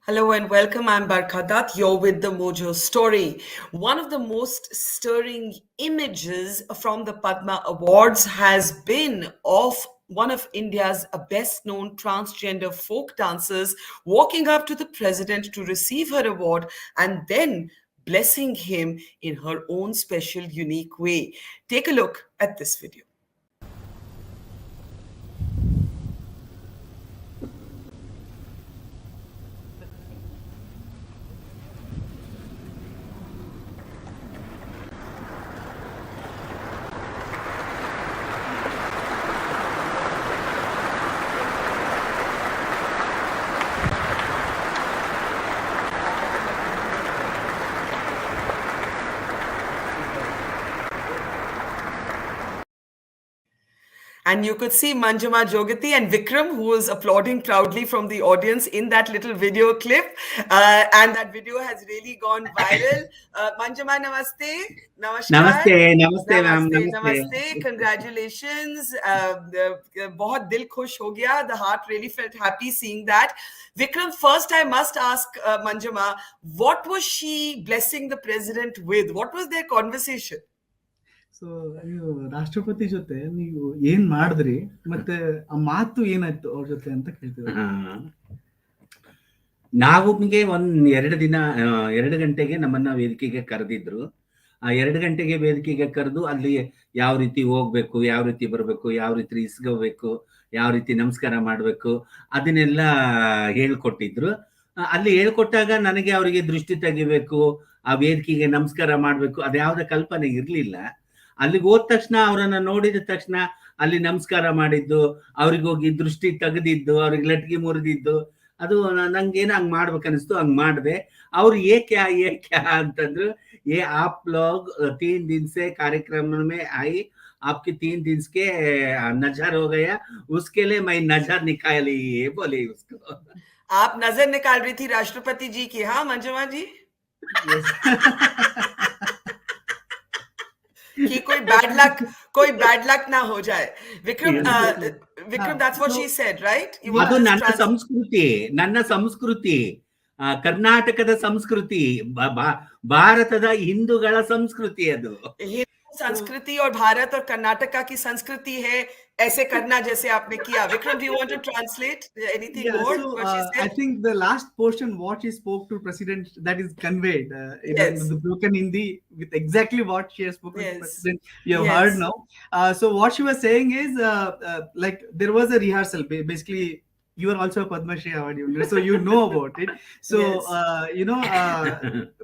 Hello and welcome. I'm Barkha. You're with the Mojo Story. One of the most stirring images from the Padma Awards has been of one of India's best known transgender folk dancers walking up to the president to receive her award and then blessing him in her own special, unique way. Take a look at this video. And you could see Manjuma Jogati and Vikram, who was applauding proudly from the audience in that little video clip. And that video has really gone viral. Manjuma, namaste. Namaskar. नमस्ते ma'am Namaste, नमस्ते namaste. Congratulations. बहुत दिल खुश हो गया. The heart really felt happy seeing that. Vikram, first I must ask Manjuma, what was she blessing the president with? What was their conversation? So ನೀವು ರಾಷ್ಟ್ರಪತಿ ಜೊತೆ ನೀವು ಏನ್ ಮಾಡಿದ್ರಿ ಮತ್ತೆ ಆ ಮಾತು ಏನಾಯ್ತು ಅವ್ರ ಜೊತೆ ಅಂತ ಕೇಳ್ತೀವಿ. ನಮಗೆ ಒಂದ್ 2 ಗಂಟೆಗೆ ನಮ್ಮನ್ನ ವೇದಿಕೆಗೆ ಕರೆದಿದ್ರು. ಆ 2 ಗಂಟೆಗೆ ವೇದಿಕೆಗೆ ಕರೆದು ಅಲ್ಲಿ ಯಾವ ರೀತಿ ಹೋಗ್ಬೇಕು, ಯಾವ ರೀತಿ ಬರ್ಬೇಕು, ಯಾವ ರೀತಿ ಇಸ್ಕೋಬೇಕು, ಯಾವ ರೀತಿ ನಮಸ್ಕಾರ ಮಾಡ್ಬೇಕು ಅದನ್ನೆಲ್ಲ ಹೇಳ್ಕೊಟ್ಟಿದ್ರು. ಅಲ್ಲಿ ಹೇಳ್ಕೊಟ್ಟಾಗ ನನಗೆ ಅವರಿಗೆ ದೃಷ್ಟಿ ತೆಗಿಬೇಕು, ಆ ವೇದಿಕೆಗೆ ನಮಸ್ಕಾರ ಮಾಡ್ಬೇಕು ಅದ್ಯಾವ್ದ ಕಲ್ಪನೆ ಇರ್ಲಿಲ್ಲ. ಅಲ್ಲಿಗೆ ಹೋದ ತಕ್ಷಣ ಅವರನ್ನ ನೋಡಿದ ತಕ್ಷಣ ಅಲ್ಲಿ ನಮಸ್ಕಾರ ಮಾಡಿದ್ದು, ಅವ್ರಿಗೆ ಹೋಗಿ ದೃಷ್ಟಿ ತೆಗೆದಿದ್ದು, ಅವ್ರಿಗೆ ಲಟ್ಗಿ ಮುರಿದಿದ್ದು, ಅದು ನಂಗೇನು ಹಂಗ್ ಮಾಡ್ಬೇಕನ್ನಿಸ್ತು, ಹಂಗ್ ಮಾಡಿದೆ. ಅವ್ರು ಏಕ್ಯಾ ಅಂತಂದ್ರು. आप लोग 3 दिन से कार्यक्रम में आई, आपके 3 दिन के नजर हो गया, उसके लिए मैं नजर निकाली बोले उसको. आप नजर निकाल रही थी राष्ट्रपति जी की, हाँ मंजुमा जी? कि कोई बैड लक ना हो जाए. Vikram, that's what she said, right? ಅದು ನನ್ನ ಸಂಸ್ಕೃತಿ ಕರ್ನಾಟಕದ ಸಂಸ್ಕೃತಿ, ಭಾರತದ ಹಿಂದೂಗಳ ಸಂಸ್ಕೃತಿ. ಅದು संस्कृति और भारत और कर्नाटका की संस्कृति है ऐसे करना जैसे आपने किया. Vikram, do you want to translate anything more? I think the last portion what she spoke to president, that is conveyed in the broken Hindi with exactly what she has spoken to president. You have heard now. So what she was saying is like there was a rehearsal. Basically you are also a Padma Shri award winner, so you know about it. So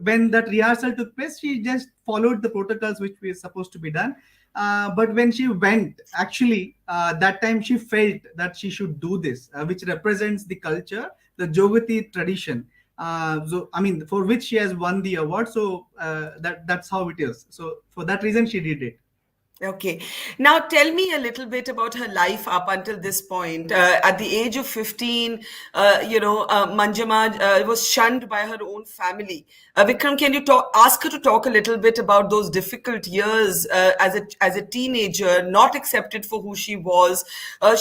when that rehearsal took place, she just followed the protocols which were supposed to be done. But when she went, actually that time she felt that she should do this, which represents the culture, the Jogati tradition. So I mean, for which she has won the award. So that's how it is. So for that reason she did it. Okay. Now tell me a little bit about her life up until this point. At the age of 15, Manjuma was shunned by her own family. Vikram, can you ask her to talk a little bit about those difficult years as a teenager, not accepted for who she was.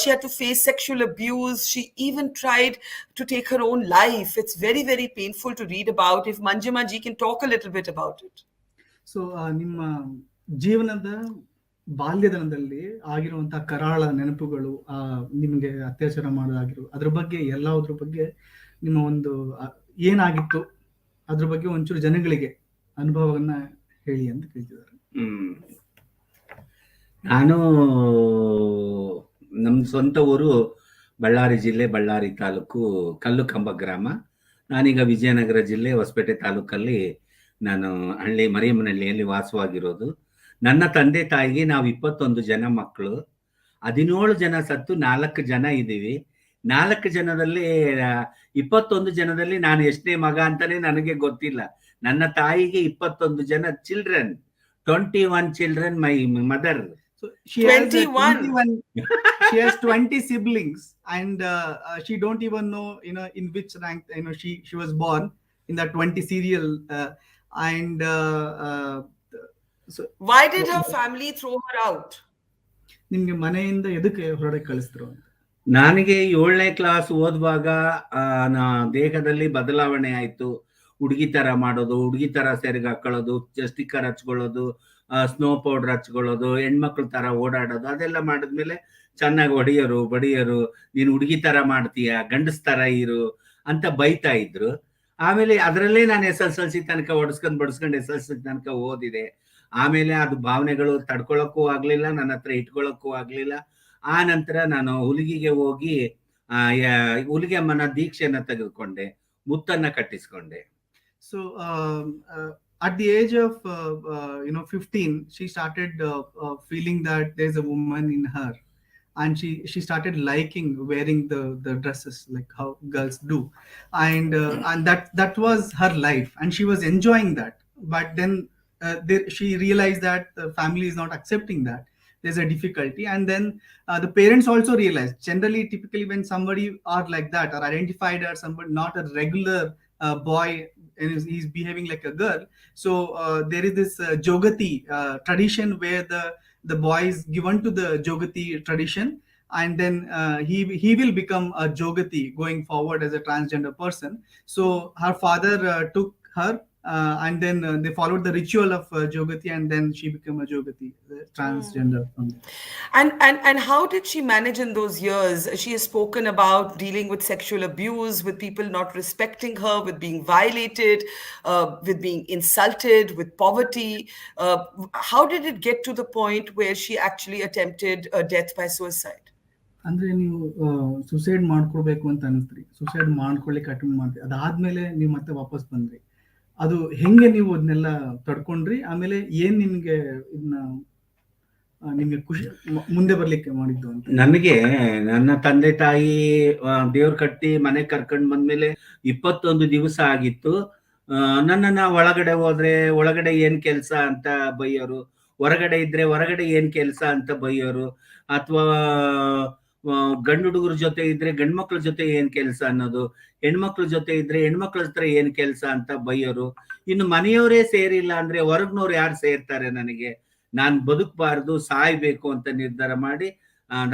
She had to face sexual abuse. She even tried to take her own life. It's very, very painful to read about. If Manjuma ji can talk a little bit about it. So, ನಿಮ್ಮ ಜೀವನದ ಬಾಲ್ಯದನದಲ್ಲಿ ಆಗಿರುವಂತಹ ಕರಾಳ ನೆನಪುಗಳು, ನಿಮಗೆ ಅತ್ಯಾಚಾರ ಮಾಡೋದಾಗಿರು, ಅದ್ರ ಬಗ್ಗೆ ಎಲ್ಲದ್ರ ಬಗ್ಗೆ ನಿಮ್ಮ ಒಂದು ಏನಾಗಿತ್ತು ಅದ್ರ ಬಗ್ಗೆ ಒಂಚೂರು ಜನಗಳಿಗೆ ಅನುಭವವನ್ನ ಹೇಳಿ ಅಂತ ಕೇಳ್ತಿದ್ದಾರೆ. ನಾನು ನಮ್ಮ ಸ್ವಂತ ಊರು ಬಳ್ಳಾರಿ ಜಿಲ್ಲೆ, ಬಳ್ಳಾರಿ ತಾಲೂಕು, ಕಲ್ಲುಕಂಬ ಗ್ರಾಮ. ನಾನೀಗ ವಿಜಯನಗರ ಜಿಲ್ಲೆ ಹೊಸಪೇಟೆ ತಾಲೂಕಲ್ಲಿ ನಾನು ಮರಿಯಮ್ಮನಹಳ್ಳಿಯಲ್ಲಿ ವಾಸವಾಗಿರೋದು. ನನ್ನ ತಂದೆ ತಾಯಿಗೆ ನಾವು 21 ಜನ ಮಕ್ಕಳು, 17 ಜನ ಸತ್ತು 4 ಜನ ಇದ್ದೀವಿ. 4 ಜನದಲ್ಲಿ 21 ಜನದಲ್ಲಿ ನಾನು ಎಷ್ಟನೇ ಮಗ ಅಂತಾನೆ ನನಗೆ ಗೊತ್ತಿಲ್ಲ. ನನ್ನ ತಾಯಿಗೆ 21 ಜನ children, 21 children, my mother. So she has 20 siblings and she don't even know in which rank she was born in that 20 serial and so why did her family throw her out? ನಿಮಗೆ ಮನೆಯಿಂದ ಎದಕ್ಕೆ ಹೊರಗಡೆ ಕಳಿಸಿದ್ರು ಅಂತ? ನನಗೆ 7ನೇ class ಓದುವಾಗ ದೇಹದಲ್ಲಿ ಬದಲಾವಣೆ ಆಯ್ತು. ಹುಡುಗಿ ತರ ಮಾಡೋದು, ಹುಡುಗಿ ತರ ಸೆರಗು ಹಾಕೊಳ್ಳೋದು, ಸ್ಟಿಕ್ಕರ್ ಹಚ್ಕೊಳ್ಳೋದು, ಸ್ನೋ ಪೌಡರ್ ಹಚ್ಕೊಳ್ಳೋದು, ಹೆಣ್ಮಕ್ಳ ತರ ಓಡಾಡೋದು, ಅದೆಲ್ಲ ಮಾಡಿದ್ಮೇಲೆ ಚೆನ್ನಾಗಿ ಹೊಡೆಯೋರು ಬಡಿಯೋರು, ನೀನು ಹುಡುಗಿ ತರ ಮಾಡ್ತೀಯ, ಗಂಡಸ್ ತರ ಇರು ಅಂತ ಬೈತಾ ಇದ್ರು. ಆಮೇಲೆ ಅದರಲ್ಲೇ ನಾನು SSLC ತನಕ ಬಡಿಸ್ಕೊಂಡು SSLC ತನಕ ಓದಿದೆ. ಆಮೇಲೆ ಅದು ಭಾವನೆಗಳು ತಡ್ಕೊಳಕ್ಕೂ ಆಗ್ಲಿಲ್ಲ, ನನ್ನ ಹತ್ರ ಇಟ್ಕೊಳಕ್ಕೂ ಆಗ್ಲಿಲ್ಲ. ಆ ನಂತರ ನಾನು ಹುಲಿಗಿಗೆ ಹೋಗಿ ಹುಲಿಗೆ ಅಮ್ಮನ ದೀಕ್ಷೆಯನ್ನ ತೆಗೆದುಕೊಂಡೆ, ಮುತ್ತನ್ನ ಕಟ್ಟಿಸ್ಕೊಂಡೆ. So at the age of 15, she started feeling that there's a woman in her, and she started liking wearing the dresses like how girls do, and that was her life, and she was enjoying that. But then she realized that the family is not accepting that. There's a difficulty, and then the parents also realized. Generally, typically, when somebody are like that, or identified as somebody not a regular boy, and he's behaving like a girl, so there is this Jogati tradition where the boy is given to the Jogati tradition, and then he will become a Jogati going forward as a transgender person. So her father took her, and then they followed the ritual of Jogati, and then she became a Jogati, transgender. And how did she manage in those years? She has spoken about dealing with sexual abuse, with people not respecting her, with being violated, with being insulted, with poverty. How did it get to the point where she actually attempted death by suicide? ಅಂದ್ರೆ ನೀವು suicide ಮಾಡ್ಕೊಳ್ಬೇಕು ಅಂತ ಅನಿಸ್ತ್ರಿ, suicide ಮಾಡ್ಕೊಳ್ಳಿಕ್ಕೆ attempt ಮಾಡ್ರಿ, ಅದಾದ್ಮೇಲೆ ನೀವು ಮತ್ತೆ ವಾಪಸ್ ಬಂದ್ರಿ. ಅದು ಹೆಂಗೆ ನೀವು ಅದನ್ನೆಲ್ಲ ತಡ್ಕೊಂಡ್ರಿ? ಆಮೇಲೆ ಏನ್ ನಿಮ್ಗೆ ನಿಮ್ಗೆ ಖುಷಿ ಮುಂದೆ ಬರ್ಲಿಕ್ಕೆ ಮಾಡಿದ್ದು ಅಂತ? ನನಗೆ ನನ್ನ ತಂದೆ ತಾಯಿ ದೇವ್ರ ಕಟ್ಟಿ ಮನೆ ಕರ್ಕೊಂಡ್ ಬಂದ್ಮೇಲೆ 21 ದಿವಸ ಆಗಿತ್ತು. ನನ್ನನ್ನ ಒಳಗಡೆ ಹೋದ್ರೆ ಒಳಗಡೆ ಏನ್ ಕೆಲ್ಸ ಅಂತ ಬೈಯೋರು, ಹೊರಗಡೆ ಇದ್ರೆ ಹೊರಗಡೆ ಏನ್ ಕೆಲ್ಸ ಅಂತ ಬೈಯೋರು, ಅಥವಾ ಗಂಡು ಹುಡುಗರ ಜೊತೆ ಇದ್ರೆ ಗಂಡ್ಮಕ್ಳ ಜೊತೆ ಏನ್ ಕೆಲ್ಸ ಅನ್ನೋದು, ಹೆಣ್ಮಕ್ಳ ಜೊತೆ ಇದ್ರೆ ಹೆಣ್ಮಕ್ಳ ಹತ್ರ ಏನ್ ಕೆಲ್ಸ ಅಂತ ಬೈಯೋರು. ಇನ್ನು ಮನೆಯವರೇ ಸೇರಿಲ್ಲ ಅಂದ್ರೆ ಹೊರಗ್ನವ್ರು ಯಾರು ಸೇರ್ತಾರೆ? ನನಗೆ ನಾನ್ ಬದುಕಬಾರ್ದು, ಸಾಯ್ಬೇಕು ಅಂತ ನಿರ್ಧಾರ ಮಾಡಿ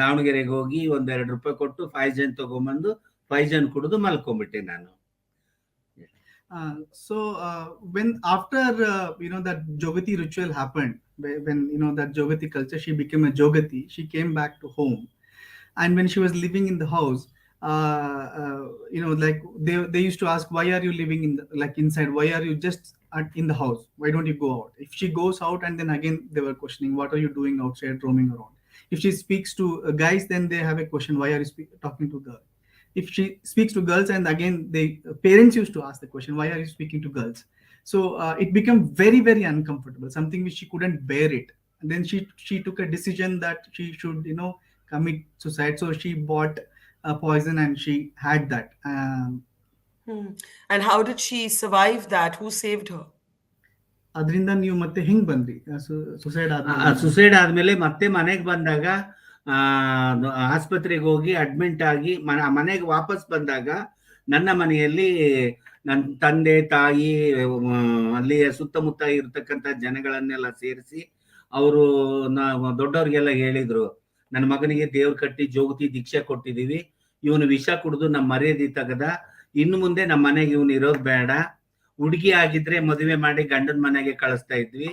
ದಾವಣಗೆರೆಗೆ ಹೋಗಿ ₹2 ಕೊಟ್ಟು ಫೈಜನ್ ತಗೊಂಬಂದು ಫೈಜನ್ ಕುಡಿದು ಮಲ್ಕೊಂಡ್ಬಿಟ್ಟೆ ನಾನು. So when after that Jogati ritual happened, when that Jogati culture, she became a Jogati. She came back to home, and when she was living in the house, like they used to ask, why are you living inside? Why are you just in the house? Why don't you go out? If she goes out, and then again they were questioning, what are you doing outside roaming around? If she speaks to guys, then they have a question, why are you talking to girls? If she speaks to girls, and again parents used to ask the question, why are you speaking to girls? So it became very, very uncomfortable, something which she couldn't bear it. And then she took a decision that she should commit suicide. So she bought a poison, and she had that. And how did she survive that? Who saved her? ಅದರಿಂದ ನೀವು ಮತ್ತೆ ಹೆಂಗ್ ಬಂದ್ರಿ suicide suicide ಆದ್ಮೇಲೆ ಮತ್ತೆ ಮನೆಗೆ ಬಂದಾಗ ಆಸ್ಪತ್ರೆಗೆ ಹೋಗಿ ಅಡ್ಮಿಟ್ ಆಗಿ ಮನೆಗೆ ವಾಪಸ್ ಬಂದಾಗ ನನ್ನ ಮನೆಯಲ್ಲಿ ನನ್ನ ತಂದೆ ತಾಯಿ ಅಲ್ಲಿಯ ಸುತ್ತಮುತ್ತ ಇರತಕ್ಕಂತ ಜನಗಳನ್ನೆಲ್ಲ ಸೇರಿಸಿ ಅವರು ದೊಡ್ಡವ್ರಿಗೆಲ್ಲ ಹೇಳಿದ್ರು, ನನ್ನ ಮಗನಿಗೆ ದೇವ್ರ ಕಟ್ಟಿ ಜೋಗತಿ ದೀಕ್ಷೆ ಕೊಟ್ಟಿದೀವಿ, ಇವನು ವಿಷ ಕುಡಿದು ನಮ್ಮ ಮರ್ಯಾದೆ ತೆಗದ, ಇನ್ನು ಮುಂದೆ ನಮ್ಮ ಮನೆಗೆ ಇವನು ಇರೋದು ಬೇಡ. ಹುಡುಗಿ ಆಗಿದ್ರೆ ಮದುವೆ ಮಾಡಿ ಗಂಡನ ಮನೆಗೆ ಕಳಿಸ್ತಾ ಇದ್ವಿ,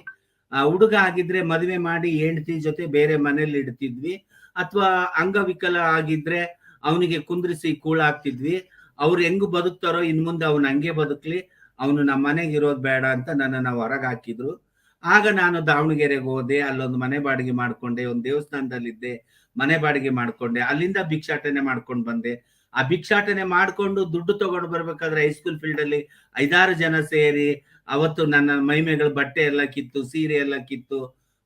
ಹುಡುಗ ಆಗಿದ್ರೆ ಮದುವೆ ಮಾಡಿ ಹೆಂಡತಿ ಜೊತೆ ಬೇರೆ ಮನೇಲಿ ಇಡ್ತಿದ್ವಿ, ಅಥವಾ ಅಂಗವಿಕಲ ಆಗಿದ್ರೆ ಅವನಿಗೆ ಕುಂದ್ರಿಸಿ ಕೂಳಾಕ್ತಿದ್ವಿ. ಅವ್ರು ಹೆಂಗು ಬದುಕ್ತಾರೋ ಇನ್ ಮುಂದೆ ಅವನು ಹಂಗೆ ಬದುಕ್ಲಿ, ಅವನು ನಮ್ಮ ಮನೆಗೆ ಇರೋದು ಬೇಡ ಅಂತ ನನ್ನನ್ನು ಹೊರಗೆ ಹಾಕಿದ್ರು. ಆಗ ನಾನು ದಾವಣಗೆರೆಗೆ ಹೋದೆ, ಅಲ್ಲೊಂದು ಮನೆ ಬಾಡಿಗೆ ಮಾಡ್ಕೊಂಡೆ, ಒಂದು ದೇವಸ್ಥಾನದಲ್ಲಿದ್ದೆ, ಮನೆ ಬಾಡಿಗೆ ಮಾಡ್ಕೊಂಡೆ, ಅಲ್ಲಿಂದ ಭಿಕ್ಷಾಟನೆ ಮಾಡ್ಕೊಂಡು ಬಂದೆ. ಆ ಭಿಕ್ಷಾಟನೆ ಮಾಡ್ಕೊಂಡು ದುಡ್ಡು ತಗೊಂಡು ಬರ್ಬೇಕಾದ್ರೆ ಹೈಸ್ಕೂಲ್ ಫೀಲ್ಡ್ ಅಲ್ಲಿ 5-6 ಜನ ಸೇರಿ ಅವತ್ತು ನನ್ನ ಮೈಮೇಗಳ ಬಟ್ಟೆ ಎಲ್ಲ ಕಿತ್ತು, ಸೀರೆ ಎಲ್ಲ ಕಿತ್ತು,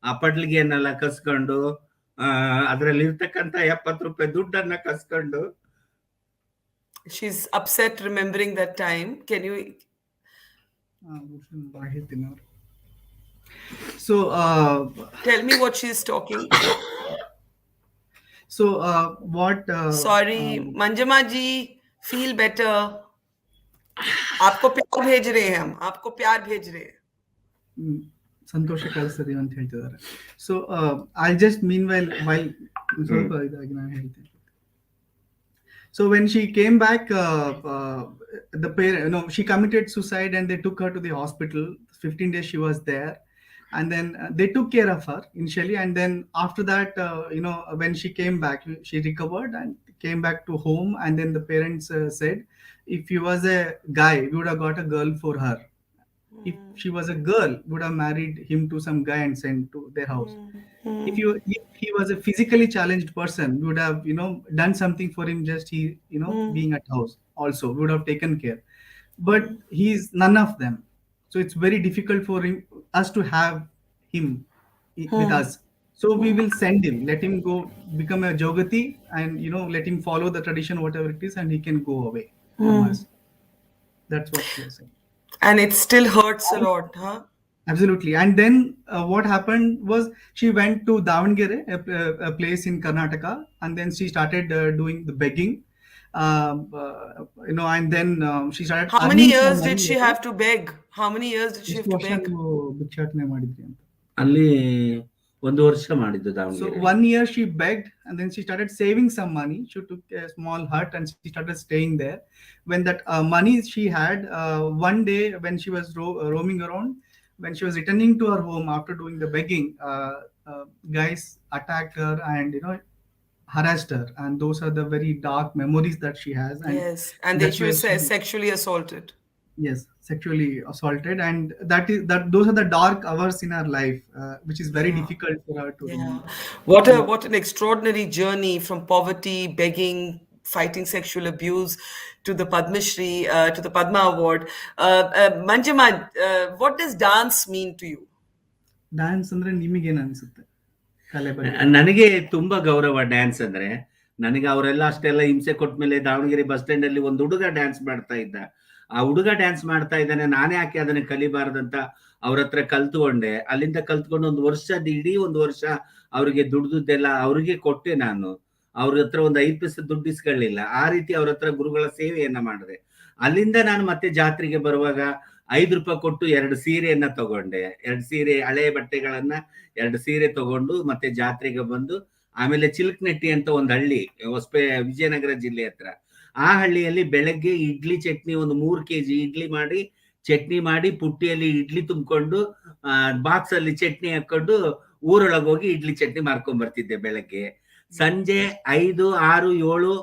ಆ ಪಡ್ಲಿಗೆಯನ್ನೆಲ್ಲ ಕಸ್ಕೊಂಡು ಅದ್ರಲ್ಲಿ ಇರ್ತಕ್ಕಂತ ₹70 ದುಡ್ಡನ್ನ ಕಸ್ಕೊಂಡು. She's upset remembering that time. Can you? So tell me what she's talking. So what? Sorry, Manjama ji, feel better. आपको प्यार भेज रहे हैं हम, आपको प्यार भेज रहे हैं. ಸಂತೋಷ ಕಳಿಸ್ತದೆ ಅಂತ ಹೇಳ್ತಿದ್ದಾರೆ. So I just mean while ಸ್ವಲ್ಪ ಇದಾಗಿ ನಾನು ಹೇಳ್ತೀನಿ. So when she came back, the parent, she committed suicide, and they took her to the hospital. 15 days she was there, and then they took care of her initially, and then after that, when she came back, she recovered and came back to home, and then the parents said, if he was a guy, we would have got a girl for her. If she was a girl, we would have married him to some guy and sent to their house. If he was a physically challenged person, we would have done something for him, just he being at house also, we would have taken care. But he's none of them, so it's very difficult for us to have him with us. So we will send him, let him go become a jogati, and let him follow the tradition, whatever it is, and he can go away from us. That's what she was saying. And it still hurts a lot, huh? Absolutely. And then what happened was, she went to Davangere, a place in Karnataka, and then she started doing the begging. And then she started. How many earning years some did money she later. have to beg? How many years did she have ಎಷ್ಟು to ವರ್ಷ beg? ನೀವು ಭಿಕ್ಷಾಟನೆ ಮಾಡಿದ್ರಿ ಅಂತ? ಅಲ್ಲಿ 1 ವರ್ಷ ಮಾಡಿದ್ದು So Davanagere. 1 year she begged, and then she started saving some money. She took a small hut and she started staying there. When that money she had, one day when she was roaming around, when she was returning to her home after doing the begging, guys attacked her and harassed her, and those are the very dark memories that she has. And Yes, and they that's she where was sexually assaulted. yes, sexually assaulted, and those are the dark hours in her life, which is very difficult for her to remember. What an extraordinary journey from poverty, begging, fighting sexual abuse, to the Padma Shri, to the Padma Award. Manjama, what does dance mean to you? Dance ಅಂದ್ರೆ ನಿಮಗೇನು ಅನ್ಸುತ್ತೆ ಕಲೆ ಬಗ್ಗೆ? ನನಗೆ ತುಂಬಾ ಗೌರವ dance ಅಂದ್ರೆ. ನನಗೆ ಅವರೆಲ್ಲ ಅಷ್ಟೆಲ್ಲ ಹಿಂಸೆ ಕೊಟ್ಮೇಲೆ ದಾವಣಗೆರೆ ಬಸ್ ಸ್ಟ್ಯಾಂಡ್ ಅಲ್ಲಿ ಒಂದು ಹುಡುಗ ಡ್ಯಾನ್ಸ್ ಮಾಡ್ತಾ ಇದ್ದ. ಆ ಹುಡುಗ ಡ್ಯಾನ್ಸ್ ಮಾಡ್ತಾ ಇದ್ದಾನೆ, ನಾನೇ ಯಾಕೆ ಅದನ್ನ ಕಲಿಬಾರ್ದಂತ ಅವ್ರ ಹತ್ರ ಕಲ್ತ್ಕೊಂಡೆ. ಅಲ್ಲಿಂದ ಕಲ್ತ್ಕೊಂಡು ಇಡೀ ಒಂದು ವರ್ಷ ಅವ್ರಿಗೆ ದುಡ್ದದ್ದೆಲ್ಲ ಅವ್ರಿಗೆ ಕೊಟ್ಟೆ ನಾನು. ಅವ್ರ ಹತ್ರ ಒಂದು 5 ಪೈಸೆ ದುಡ್ಡು ಇಸ್ಕೊಳ್ಳಿಲ್ಲ. ಆ ರೀತಿ ಅವ್ರ ಹತ್ರ ಗುರುಗಳ ಸೇವೆಯನ್ನ ಮಾಡಿದೆ. ಅಲ್ಲಿಂದ ನಾನು ಮತ್ತೆ ಜಾತ್ರೆಗೆ ಬರುವಾಗ 5 ರೂಪಾಯಿ ಕೊಟ್ಟು 2 ಸೀರೆಯನ್ನ ತಗೊಂಡೆ. 2 ಸೀರೆ, ಹಳೆ ಬಟ್ಟೆಗಳನ್ನ 2 ಸೀರೆ ತಗೊಂಡು ಮತ್ತೆ ಜಾತ್ರೆಗೆ ಬಂದು, ಆಮೇಲೆ ಚಿಲ್ಕನಟ್ಟಿ ಅಂತ ಒಂದು ಹಳ್ಳಿ ವಿಜಯನಗರ ಜಿಲ್ಲೆ ಹತ್ರ. ಆ ಹಳ್ಳಿಯಲ್ಲಿ ಬೆಳಗ್ಗೆ ಇಡ್ಲಿ ಚಟ್ನಿ ಒಂದು 3 ಕೆಜಿ ಇಡ್ಲಿ ಮಾಡಿ, ಚಟ್ನಿ ಮಾಡಿ, ಪುಟ್ಟಿಯಲ್ಲಿ ಇಡ್ಲಿ ತುಂಬಿಕೊಂಡು, ಬಾಕ್ಸ್ ಅಲ್ಲಿ ಚಟ್ನಿ ಹಾಕೊಂಡು ಊರೊಳಗೆ ಹೋಗಿ ಇಡ್ಲಿ ಚಟ್ನಿ ಮಾರ್ಕೊಂಡ್ ಬರ್ತಿದ್ದೆ ಬೆಳಗ್ಗೆ. ಸಂಜೆ 5, 6, 7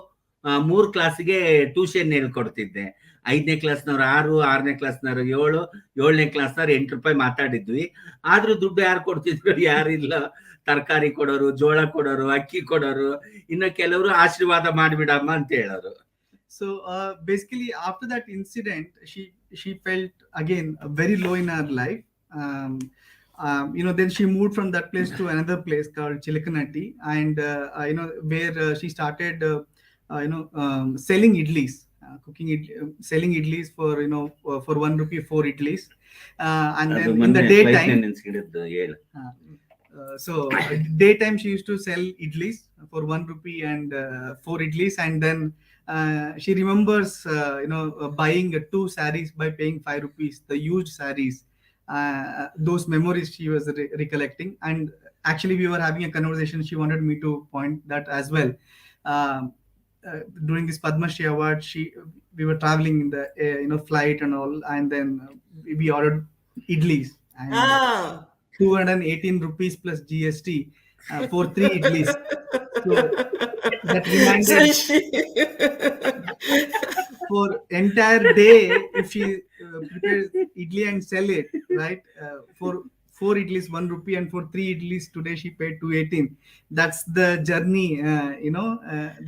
3 ಕ್ಲಾಸ್ಗೆ ಟ್ಯೂಷನ್ ಹೇಳ್ಕೊಡ್ತಿದ್ದೆ. 5ನೇ ಕ್ಲಾಸ್ನವ್ರು 6, 6ನೇ ಕ್ಲಾಸ್ನವ್ರು 7, 7ನೇ ಕ್ಲಾಸ್ನವ್ರು 8 ರೂಪಾಯಿ ಮಾತಾಡಿದ್ವಿ. ಆದ್ರೂ ದುಡ್ಡು ಯಾರು ಕೊಡ್ತಿದ್ರು? ಯಾರಿಲ್ಲ. ತರಕಾರಿ ಕೊಡೋರು, ಜೋಳ ಕೊಡೋರು, ಅಕ್ಕಿ ಕೊಡೋರು, ಇನ್ನು ಕೆಲವರು ಆಶೀರ್ವಾದ ಮಾಡಿಬಿಡಮ್ಮ ಅಂತ ಹೇಳೋರು. So basically, after that incident, she felt again very low in her life. Then she moved from that place to another place called Chilikanatti, and where she started selling idlis, selling idlis for for 1 rupee 4 idlis, and then in the daytime. So daytime she used to sell idlis for 1 rupee and 4 idlis, and then she remembers buying 2 sarees by paying 5 rupees, the used sarees. Those memories she was recollecting, and actually we were having a conversation. She wanted me to point that as well. During this Padma Shri Award, we were traveling in the flight and all, and then we ordered idlis, and 218 rupees plus GST for 3 idlis. So that reminded for entire day, if she prepares idli and sell it, right, for 4 idlis 1 rupee, and for 3 idlis today she paid 218. That's the journey,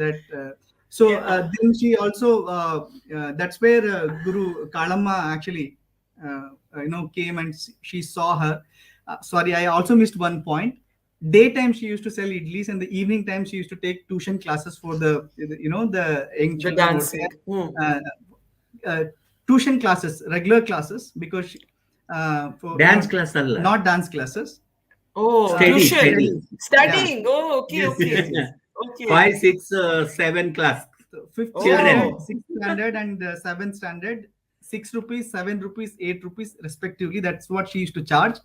then she also that's where Guru Kalamma actually came, and she saw her. Sorry, I also missed one point. Daytime she used to sell idlis, and the evening time she used to take tuition classes for the young children. Dancing. Tuition classes, regular classes, because for dance class alla, not dance classes. Oh, studying. Yeah. Oh, okay, yes, okay. yes. Okay. 5, 6, 7 class. 5th Children. standard, 6th standard and 7th standard 6 rupees, 7 rupees, 8 rupees respectively. That's what she used to charge.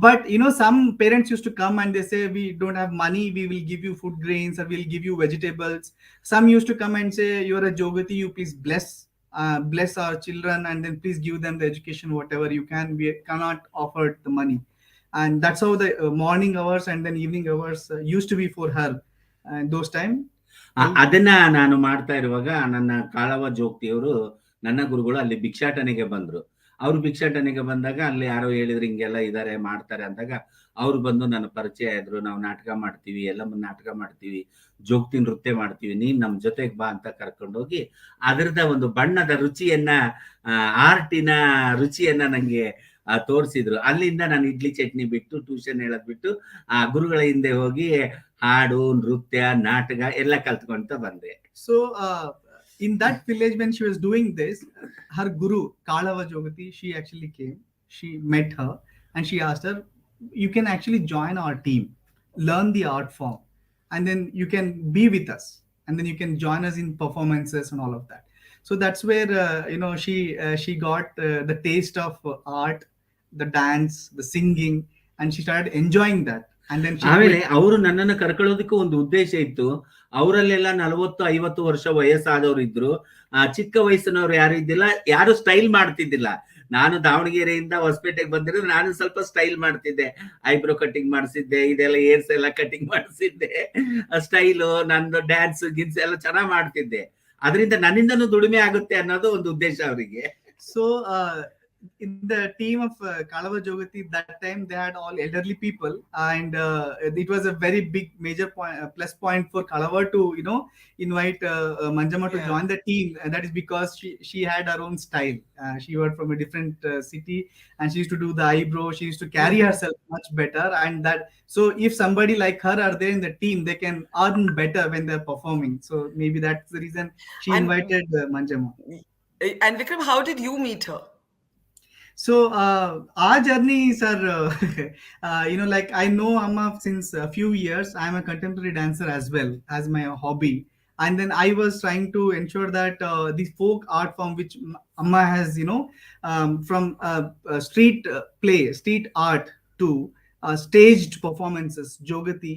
But some parents used to come and they say, we don't have money, we will give you food grains or we'll give you vegetables. Some used to come and say, you're a Jogati, you please bless our children, and then please give them the education whatever you can. We cannot offer the money. And that's how the morning hours and then evening hours used to be for her. And those time ಅದನ್ನ ನಾನು ಮಾಡ್ತಾ ಇರುವಾಗ ನನ್ನ ಕಾಳವ ಜೋಗ್ತಿಯವರು ನನ್ನ ಗುರುಗಳು ಅಲ್ಲಿ ಭಿಕ್ಷಾಟನೆಗೆ ಬಂದ್ರು. ಅವ್ರು ಭಿಕ್ಷಾಟನೆಗೆ ಬಂದಾಗ ಅಲ್ಲಿ ಯಾರೋ ಹೇಳಿದ್ರು ಹಿಂಗೆಲ್ಲ ಇದಾರೆ ಮಾಡ್ತಾರೆ ಅಂದಾಗ ಅವ್ರು ಬಂದು ನನ್ನ ಪರಿಚಯ ಆದ್ರು. ನಾವು ನಾಟಕ ಮಾಡ್ತೀವಿ, ಎಲ್ಲ ನಾಟಕ ಮಾಡ್ತೀವಿ, ಜೋಗ್ತಿ ನೃತ್ಯ ಮಾಡ್ತೀವಿ, ನೀನ್ ನಮ್ ಜೊತೆಗ್ ಬಾ ಅಂತ ಕರ್ಕೊಂಡೋಗಿ ಅದರದ ಒಂದು ಬಣ್ಣದ ರುಚಿಯನ್ನ, ಆರ್ಟಿನ ರುಚಿಯನ್ನ ನಂಗೆ ತೋರಿಸಿದ್ರು. ಅಲ್ಲಿಂದ ನಾನು ಇಡ್ಲಿ ಚಟ್ನಿ ಬಿಟ್ಟು ಟ್ಯೂಷನ್ ಹೇಳದ್ ಬಿಟ್ಟು ಆ ಗುರುಗಳ ಹಿಂದೆ ಹೋಗಿ ಹಾಡು, ನೃತ್ಯ, ನಾಟಕ ಎಲ್ಲ ಕಲ್ತ್ಕೊಂತ ಬಂದೆ. So in that village, when she was doing this, her guru Kalava Jogati, she actually came, she met her and she asked her, you can actually join our team, learn the art form, and then you can be with us, and then you can join us in performances and all of that. So that's where she got the taste of art, the dance, the singing, and she started enjoying that. And then ಆಮೇಲೆ ಅವರು ನನ್ನನ್ನು ಕರ್ಕೊಳ್ಳೋದಕ್ಕೂ ಒಂದು ಉದ್ದೇಶ ಇತ್ತು. ಅವರಲ್ಲೆಲ್ಲ 40-50 ವರ್ಷ ವಯಸ್ಸಾದವ್ರು ಇದ್ರು. ಚಿಕ್ಕ ವಯಸ್ಸಿನವ್ರು ಯಾರು ಇದ್ದಿಲ್ಲ, ಯಾರು ಸ್ಟೈಲ್ ಮಾಡ್ತಿದ್ದಿಲ್ಲ. ನಾನು ದಾವಣಗೆರೆಯಿಂದ ಹೊಸಪೇಟೆಗೆ ಬಂದಿರೋ, ನಾನು ಸ್ವಲ್ಪ ಸ್ಟೈಲ್ ಮಾಡ್ತಿದ್ದೆ, ಐಬ್ರೋ ಕಟಿಂಗ್ ಮಾಡಿಸಿದ್ದೆ, ಇದೆಲ್ಲ ಏರ್ಸ್ ಎಲ್ಲ ಕಟಿಂಗ್ ಮಾಡಿಸಿದ್ದೆ, ಸ್ಟೈಲು, ನಂದು ಡ್ಯಾನ್ಸ್ ಗಿನ್ಸ್ ಎಲ್ಲ ಚೆನ್ನಾಗಿ ಮಾಡ್ತಿದ್ದೆ. ಅದರಿಂದ ನನ್ನಿಂದನೂ ದುಡಿಮೆ ಆಗುತ್ತೆ ಅನ್ನೋದು ಒಂದು ಉದ್ದೇಶ ಅವರಿಗೆ. So in the team of Kalava Jogati, that time they had all elderly people, and it was a very big major plus point for Kalava to invite Manjama to join the team, and that is because she had her own style. She was from a different city, and she used to do the eyebrow, she used to carry herself much better, and that, so if somebody like her are there in the team, they can earn better when they're performing. So maybe that's the reason she invited Manjama. And Vikram, how did you meet her? So our journey, sir, like I know Amma since a few years. I'm a contemporary dancer as well as my hobby, and then I was trying to ensure that the folk art form which Amma has, from street play, street art to staged performances, Jogati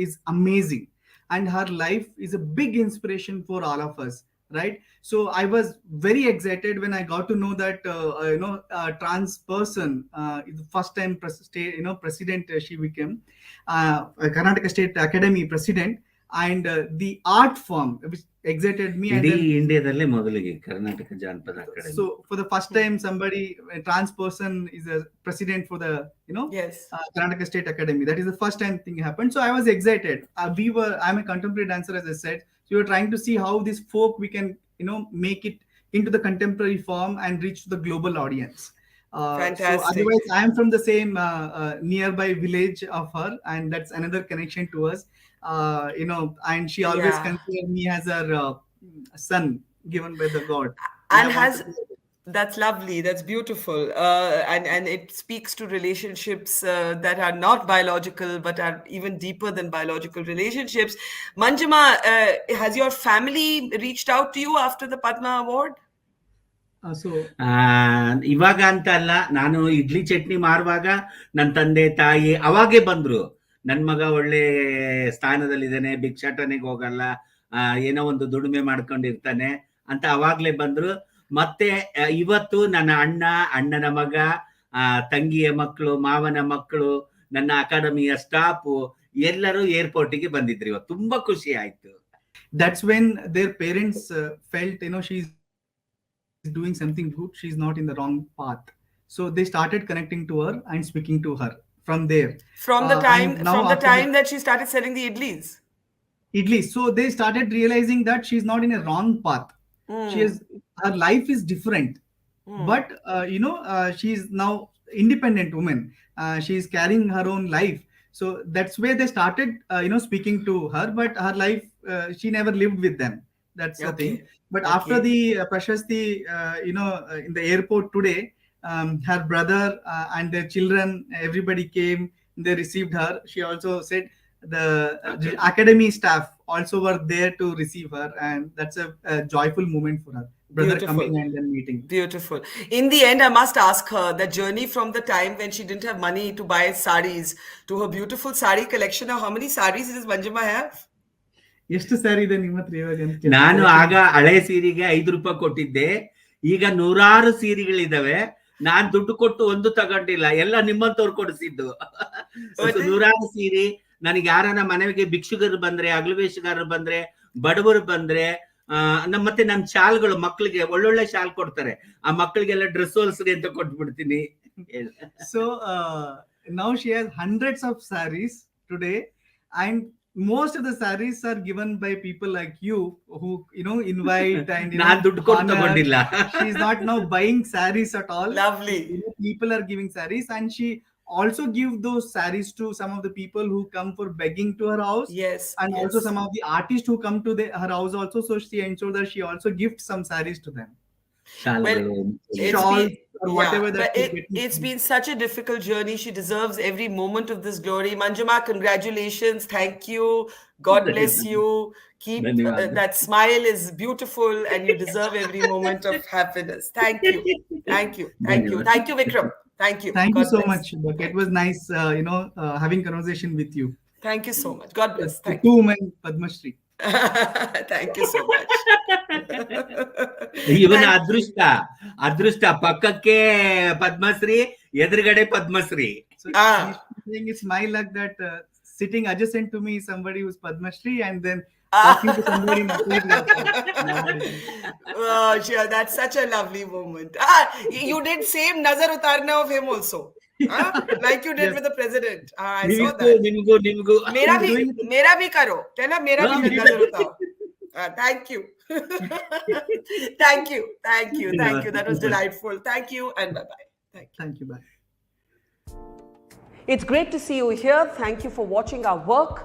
is amazing, and her life is a big inspiration for all of us. Right, so I was very excited when I got to know that trans person is the first time president she became, Karnataka State Academy president, and the art form which excited me. ಇಡೀ ಇಂಡಿಯಾದಲ್ಲೇ ಮೊದಲಿಗೆ ಕರ್ನಾಟಕ ಜಾನಪದ academy. So for the first time somebody, a trans person, is a president for the Karnataka State Academy. That is the first time thing happened. So I was excited. I'm a contemporary dancer, as I said. So you're trying to see how this folk we can make it into the contemporary form and reach the global audience. Fantastic. So otherwise I am from the same nearby village of her, and that's another connection to us. And she always considered me as her son given by the God. And that's lovely. That's beautiful. And it speaks to relationships that are not biological, but are even deeper than biological relationships. Manjama, has your family reached out to you after the Padma Award? ಇವಾಗ ಅಂತ ಅಲ್ಲ, ನಾನು ಇಡ್ಲಿ ಚಟ್ನಿ ಮಾರುವಾಗ ನನ್ನ ತಂದೆ ತಾಯಿ ಅವಾಗೇ ಬಂದ್ರು. ನನ್ ಮಗ ಒಳ್ಳೆ ಸ್ಥಾನದಲ್ಲಿದ್ದಾನೆ, ಭಿಕ್ಷಾಟನೆಗೆ ಹೋಗಲ್ಲ, ಏನೋ ಒಂದು ದುಡಿಮೆ ಮಾಡ್ಕೊಂಡಿರ್ತಾನೆ ಅಂತ ಅವಾಗ್ಲೇ ಬಂದ್ರು. ಮತ್ತೆ ಇವತ್ತು ನನ್ನ ಅಣ್ಣನ ಮಗ, ತಂಗಿಯ ಮಕ್ಕಳು, ಮಾವನ ಮಕ್ಕಳು, ನನ್ನ ಅಕಾಡೆಮಿಯ ಸ್ಟಾಫ್ ಎಲ್ಲರೂ ಏರ್ಪೋರ್ಟ್ಗೆ ಬಂದಿದ್ರು. ಇವತ್ತು ತುಂಬಾ ಖುಷಿ ಆಯ್ತು. That's when their parents felt she's doing something good, she's not in the wrong path. So they started connecting to her and speaking to her from there. From the time that she started selling the idlis. So they started realizing that she's not in a wrong path. Her life is different, but she's now independent woman. She's carrying her own life. So that's where they started speaking to her, but her life she never lived with them. That's the thing. But after the Prashasti in the airport today, her brother and their children, everybody came, they received her. She also said the academy staff also were there to receive her, and that's a joyful moment for her. brother Beautiful. coming and then meeting. Beautiful. In the end, I must ask her the journey from the time when she didn't have money to buy saris to her beautiful sari collection. Now, how many saris does Manjuma have? ಎಷ್ಟು ಸ್ಯಾರಿ ಇದೆ ನಿಮ್ಮ ಹತ್ರ ಇವಾಗ ಅಂತ ಕೇಳ್ತಾರೆ. ನಾನು ಆಗ ಹಳೆ ಸೀರೆಗೆ 5 ರೂಪಾಯಿ ಕೊಟ್ಟಿದ್ದೆ, ಈಗ 100 ಸೀರೆಗಳಿದಾವೆ. ನಾನ್ ದುಡ್ಡು ಕೊಟ್ಟು ಒಂದು ತಗೊಂಡಿಲ್ಲ, ಎಲ್ಲ ನಿಮ್ಮಂತವ್ರು ಕೊಡಿಸಿದ್ದು. 100 ಸೀರೆ ನನಗೆ ಯಾರನ ಮನೆಗೆ ಭಿಕ್ಷುಕರು ಬಂದ್ರೆ, ಅಗ್ಲವೇಶಗಾರರು ಬಂದ್ರೆ, ಬಡವರು ಬಂದ್ರೆ, ಮತ್ತೆ ನಮ್ ಶಾಲ್ಗಳು ಮಕ್ಕಳಿಗೆ ಒಳ್ಳೊಳ್ಳೆ ಶಾಲ್ ಕೊಡ್ತಾರೆ, ಆ ಮಕ್ಕಳಿಗೆಲ್ಲ ಡ್ರೆಸ್ ಹೊಲ್ಸ್ರಿ ಅಂತ ಕೊಟ್ಬಿಡ್ತೀನಿ. So now she has hundreds of saris today, and most of the saris are given by people like you who invite and ನಾನ್ ದುಡ್ಡು ಕೊಟ್ಟು ತಗೊಂಡಿಲ್ಲ. She's not now buying saris at all. Lovely. People are giving saris, and she also give those saris to some of the people who come for begging to her house. Yes. And yes. also some of the artists who come to her house also. So she ensures that she also gifts some saris to them. Well, Shawls or whatever yeah, that but it's been such a difficult journey. She deserves every moment of this glory. Manjuma, congratulations. Thank you. God bless you. Keep that smile is beautiful, and you deserve every moment of happiness. Thank you. Thank you. Thank you. Thank you, Vikram. Thank you. Thank God you so bless. much. But it was nice, having conversation with you. Thank you so much. God bless. The Thank two you. women Padma Shri. Thank you so much. ಇವನ ಅದೃಷ್ಟ ಪಕ್ಕಕ್ಕೆ ಪದ್ಮಶ್ರೀ, ಎದುರುಗಡೆ Padmashri. So he's saying it's my luck that sitting adjacent to me is somebody who's Padma Shri, and then talking to somebody in Oh, sure, that's such a lovely moment. You did same nazar utarna of him also. Like you did Yes. with the president. I saw that. ನಿಮ್ಗೂ मेरा भी करो. Tell her मेरा भी nazar utao. Thank you. Thank you. Thank you. Thank you. That was delightful. Thank you and bye-bye. Thank you. Thank you. Bye. It's great to see you here. Thank you for watching our work.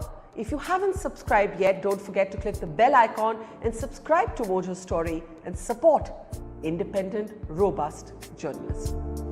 If you haven't subscribed yet, don't forget to click the bell icon and subscribe to Mojo Story and support independent, robust journalism.